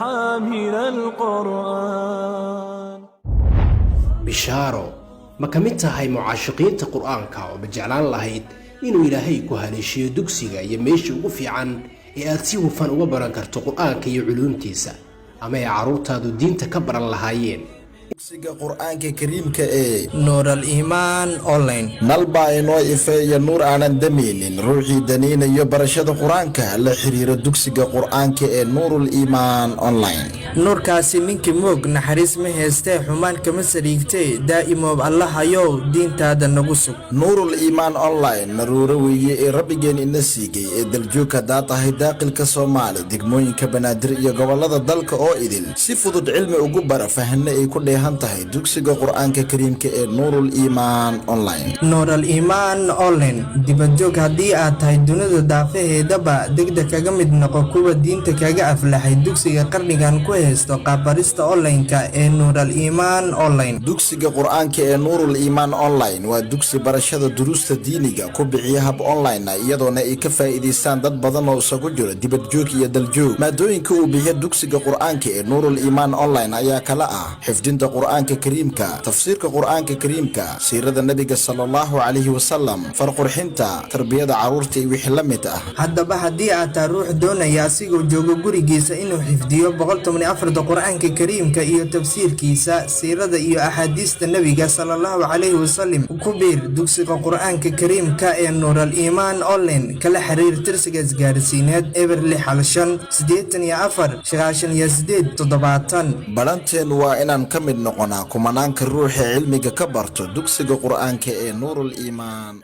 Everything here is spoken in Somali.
حامل القرآن. بشارو ما كمتها هاي معاشقين قرآن كاو بجعلان لهيد إنو إلهي كهاليشيو دوكسيغا يميشي وقفي عن إياتيو فان وبران كرتو قرآن كي علوم تيسا أما يعروتا دو دين تكبران لهايين dugsiga qur-aanka kariimka ee nuur al-iimaan online nalbaa inoo ifeeya nuur aanan dameynin ruuxii daneynayo barashada qur-aanka la xiriira dugsiga qur-aanka ee nuurul iimaan online nuurkaasi ninkii moog naxariis ma heestee xumaan kama sariigtee daa'imoob allahayow diintaada nagu sug nuurul iimaan online naruuro weeye ee rabbigeen ina siigay ee daljoog haddaa tahay daaqilka soomaali degmooyinka banaadir iyo gobolada dalka oo idil si fudud cilmi ugu bara fahane ay ku dheehan tahay dugsiga qur-aanka kariimka ee nuurul iimaan online nuur al-iimaan online dibadjoog haddii aad tahay dunida daafaheedaba degdeg kaga mid noqo kuwa diinta kaga aflaxay dugsiga qarnigan ku haysto qaabbarista online-ka ee nuur al-iimaan online dugsiga qur-aanka ee nuurul iimaan online waa dugsi barashada duruusta diiniga ku bixiya hab online iyadoona ay ka faa'iideystaan dad badan oo isagu jira dibadjoog iyo daljoog maadooyinka uu bixiya dugsiga qur-aanka ee nuurul iimaan online ayaa kala ah xifdinta qur-aanka kariimka tafsiirka qur-aanka kariimka siirada nabiga sallallahu alayhi wasallam farqurxinta tarbiyada caruurta iyo wixii la mid ah haddaba haddii aad tahay ruux doonaya asigoo jooga gurigiisa inuu xifdiyo 114 qur-aanka kariimka iyo tafsiirkiisa siirada iyo axaadiista nabiga sallallahu alayhi wasallam ku biir dugsiga qur-aanka kariimka ee nuur al-iimaan online kala xiriir tirsiga isgaarsiineed eber 654 balanteen waa inaan ka mid noqonaa kumanaanka ruuxa cilmiga ka barto dugsiga qur-aanka ee nuurul iimaan